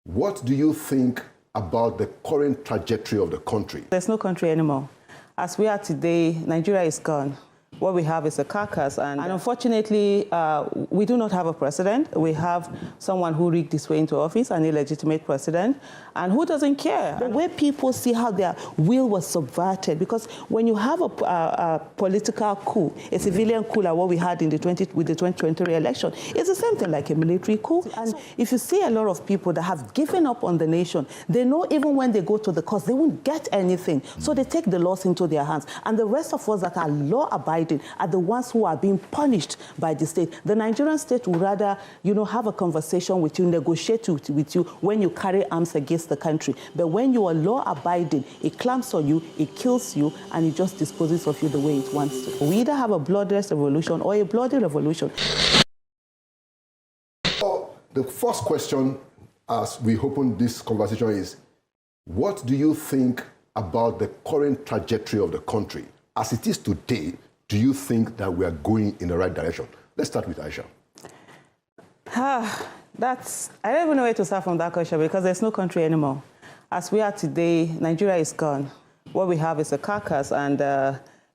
What do you think about the current trajectory of the country? There's no country anymore. As we are today, Nigeria is gone. What we have is a carcass, and unfortunately, we do not have a president. We have someone who rigged his way into office, an illegitimate president, and who doesn't care. The way people see how their will was subverted, because when you have a political coup, a civilian coup like what we had in the 2020 election, it's the same thing like a military coup. And if you see a lot of people that have given up on the nation, they know even when they go to the courts, they won't get anything. So they take the laws into their hands. And the rest of us that are law-abiding are the ones who are being punished by the state. The Nigerian state would rather, have a conversation with you, negotiate with you when you carry arms against the country. But when you are law-abiding, it clamps on you, it kills you, and it just disposes of you the way it wants to. We either have a bloodless revolution or a bloody revolution. So the first question, as we open this conversation, is what do you think about the current trajectory of the country? As it is today, do you think that we are going in the right direction? Let's start with Aisha. I don't even know where to start from that question, because there's no country anymore. As we are today, Nigeria is gone. What we have is a carcass, and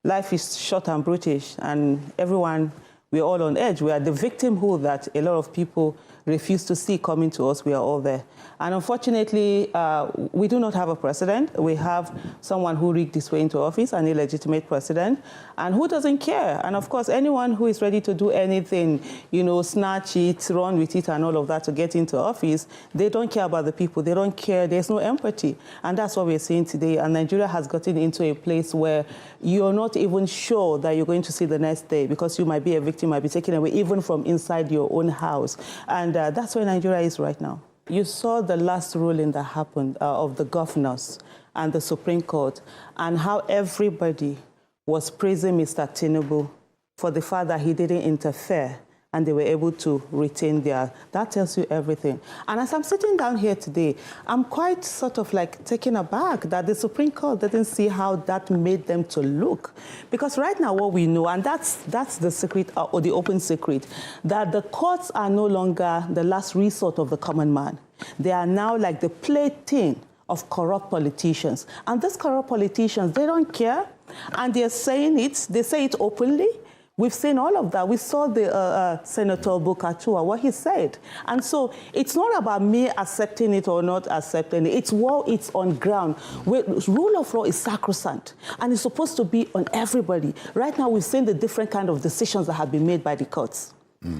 life is short and brutish, and we're all on edge. We are the victimhood that a lot of people refuse to see coming to us. We are all there. And unfortunately, we do not have a president. We have someone who rigged his way into office, an illegitimate president, and who doesn't care. And of course, anyone who is ready to do anything, snatch it, run with it, and all of that to get into office, they don't care about the people. They don't care. There's no empathy. And that's what we're seeing today. And Nigeria has gotten into a place where you're not even sure that you're going to see the next day, because you might be a victim, might be taken away, even from inside your own house. And that's where Nigeria is right now. You saw the last ruling that happened of the governors and the Supreme Court, and how everybody was praising Mr. Tinubu for the fact that he didn't interfere, and they were able to retain that tells you everything. And as I'm sitting down here today, I'm quite sort of like taken aback that the Supreme Court didn't see how that made them to look. Because right now what we know, and that's the secret, or the open secret, that the courts are no longer the last resort of the common man. They are now like the plaything of corrupt politicians. And these corrupt politicians, they don't care, and they're saying it, they say it openly. We've seen all of that. We saw the Senator Bukachua, what he said. And so it's not about me accepting it or not accepting it. It's on ground. Rule of law is sacrosanct, and it's supposed to be on everybody. Right now, we've seen the different kind of decisions that have been made by the courts.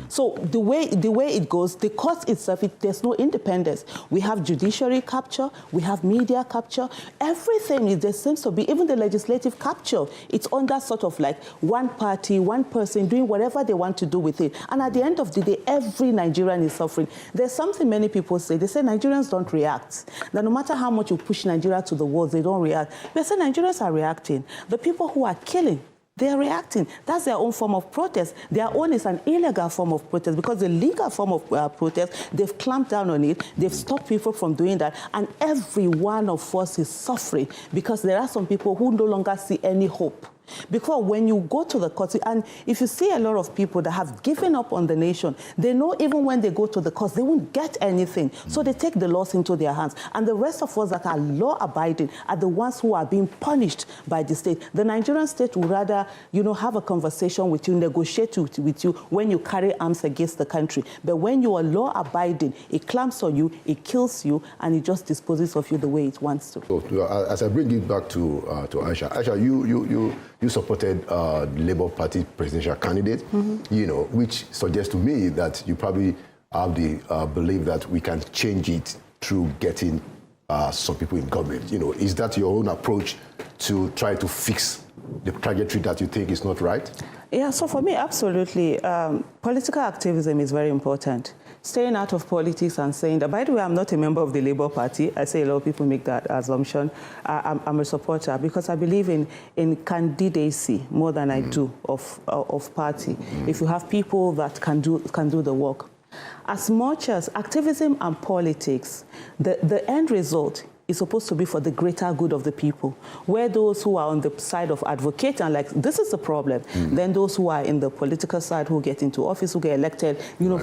So the way it goes, the court itself, there's no independence. We have judiciary capture, we have media capture, everything there seems to be, even the legislative capture, it's under sort of like one party, one person doing whatever they want to do with it. And at the end of the day, every Nigerian is suffering. There's something many people say. They say Nigerians don't react. That no matter how much you push Nigeria to the walls, they don't react. They say Nigerians are reacting. The people who are killing, they are reacting. That's their own form of protest. Their own is an illegal form of protest, because the legal form of protest, they've clamped down on it. They've stopped people from doing that. And every one of us is suffering, because there are some people who no longer see any hope. Because when you go to the courts, and if you see a lot of people that have given up on the nation, they know even when they go to the courts, they won't get anything. So they take the laws into their hands. And the rest of us that are law-abiding are the ones who are being punished by the state. The Nigerian state would rather, have a conversation with you, negotiate with you when you carry arms against the country. But when you are law-abiding, it clamps on you, it kills you, and it just disposes of you the way it wants to. So as I bring it back to Aisha, you supported the Labour Party presidential candidate, which suggests to me that you probably have the belief that we can change it through getting some people in government. Is that your own approach to try to fix the trajectory that you think is not right? Yeah, so for me, absolutely. Political activism is very important. Staying out of politics and saying that, by the way, I'm not a member of the Labour Party. I say a lot of people make that assumption. I'm a supporter, because I believe in candidacy more than I do of party. If you have people that can do the work. As much as activism and politics, the end result is supposed to be for the greater good of the people, where those who are on the side of advocate and like, this is the problem, then those who are in the political side who get into office, who get elected,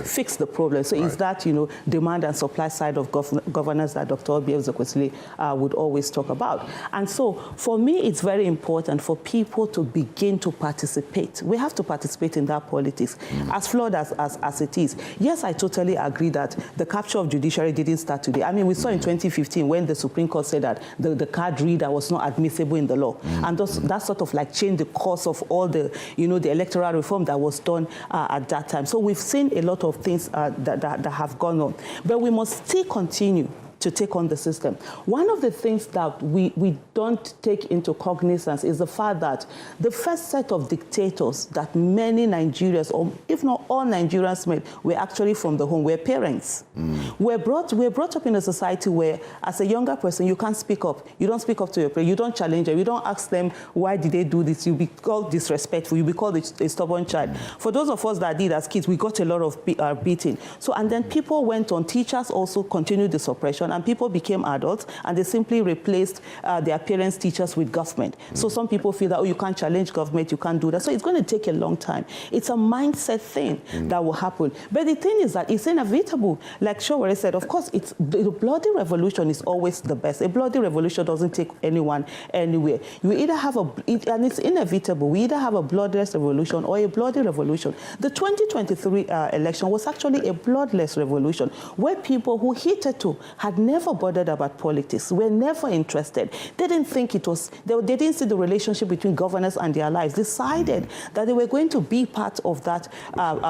fix the problem. So it's that, demand and supply side of governance that Dr. Obi Ezekwesili would always talk about. And so for me, it's very important for people to begin to participate. We have to participate in that politics, as flawed as it is. Yes, I totally agree that the capture of judiciary didn't start today. I mean, we saw in 2015 when the Supreme Court said that the card reader was not admissible in the law. And that sort of like changed the course of all the, the electoral reform that was done at that time. So we've seen a lot of things that have gone on. But we must still continue to take on the system. One of the things that we don't take into cognizance is the fact that the first set of dictators that many Nigerians, or if not all Nigerians met, were actually from the home, were parents. We're brought up in a society where, as a younger person, you can't speak up. You don't speak up to your parents. You don't challenge them. You don't ask them, why did they do this? You'll be called disrespectful. You'll be called a stubborn child. For those of us that did as kids, we got a lot of beating. So, and then people went on. Teachers also continued the suppression, and people became adults, and they simply replaced their parents' teachers with government. So some people feel that, oh, you can't challenge government, you can't do that. So it's going to take a long time. It's a mindset thing that will happen. But the thing is that it's inevitable. Like Showore said, of course, the bloody revolution is always the best. A bloody revolution doesn't take anyone anywhere. You either have and it's inevitable, we either have a bloodless revolution or a bloody revolution. The 2023 election was actually a bloodless revolution, where people who hitherto had never bothered about politics, were never interested. They didn't think it was, they didn't see the relationship between governance and their lives, decided that they were going to be part of that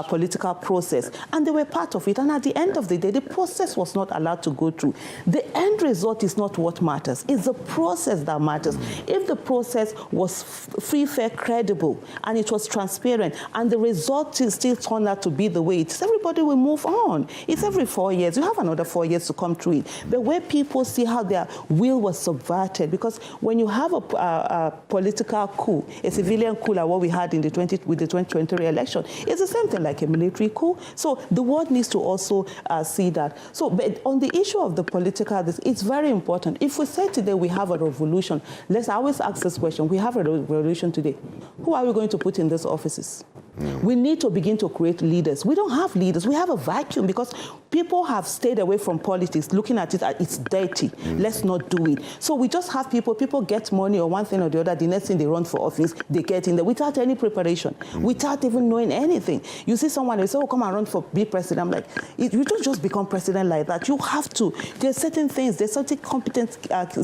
political process. And they were part of it. And at the end of the day, the process was not allowed to go through. The end result is not what matters. It's the process that matters. If the process was free, fair, credible, and it was transparent, and the result still turned out to be the way it is, everybody will move on. It's every 4 years. You have another 4 years to come through it. But where people see how their will was subverted, because when you have a political coup, a civilian coup like what we had in the 2023 election, it's the same thing like a military coup. So the world needs to also see that. So but on the issue of the political, it's very important. If we say today we have a revolution, let's always ask this question. We have a revolution today. Who are we going to put in these offices? We need to begin to create leaders. We don't have leaders. We have a vacuum because people have stayed away from politics, looking at it as it's dirty. Let's not do it. So we just have people get money or one thing or the other. The next thing they run for office, they get in there without any preparation, without even knowing anything. You see someone, they say, oh, come and run for be president. I'm like, you don't just become president like that. You have to. There's certain things, there's certain competent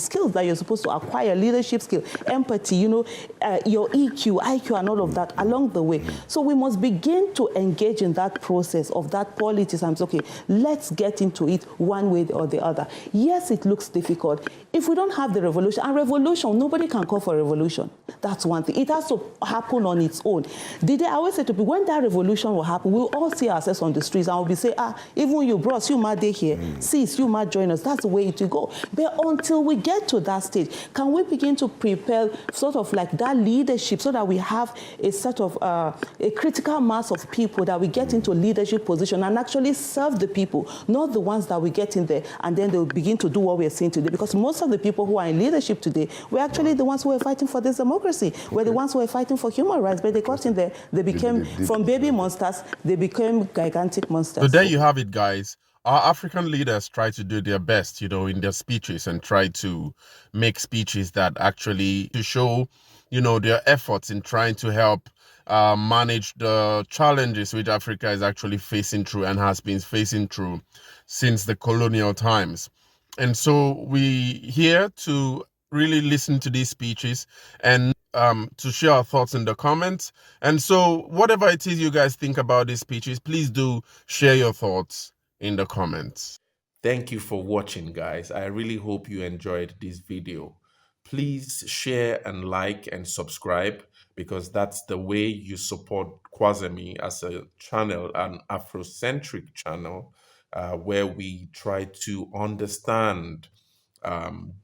skills that you're supposed to acquire, leadership skill, empathy, your EQ, IQ, and all of that along the way. So we must begin to engage in that process of that politics and say, okay, let's get into it one way or the other. Yes, it looks difficult. If we don't have the revolution, and revolution, nobody can call for a revolution. That's one thing. It has to happen on its own. I always say to people, when that revolution will happen, we'll all see ourselves on the streets and we'll be saying, even you bros, you might be here. Sis, you might join us. That's the way to go. But until we get to that stage, can we begin to prepare sort of like that leadership so that we have a sort of a critical mass of people that we get into leadership position and actually serve the people, not the ones that we get in there and then they'll begin to do what we're seeing today. Because most of the people who are in leadership today were actually the ones who were fighting for this democracy, were the ones who were fighting for human rights, but they got in there, they became, from baby monsters, they became gigantic monsters. So there you have it, guys. Our African leaders try to do their best, in their speeches and try to make speeches that actually to show, their efforts in trying to help manage the challenges which Africa is actually facing through and has been facing through since the colonial times. And so we here to really listen to these speeches and to share our thoughts in the comments. And so whatever it is you guys think about these speeches, please do share your thoughts in the comments. Thank you for watching, guys. I really hope you enjoyed this video. Please share and like and subscribe, because that's the way you support Kwazemi as a channel, an Afrocentric channel, where we try to understand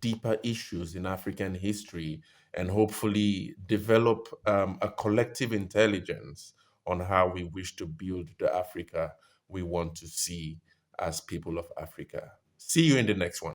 deeper issues in African history and hopefully develop a collective intelligence on how we wish to build the Africa we want to see as people of Africa. See you in the next one.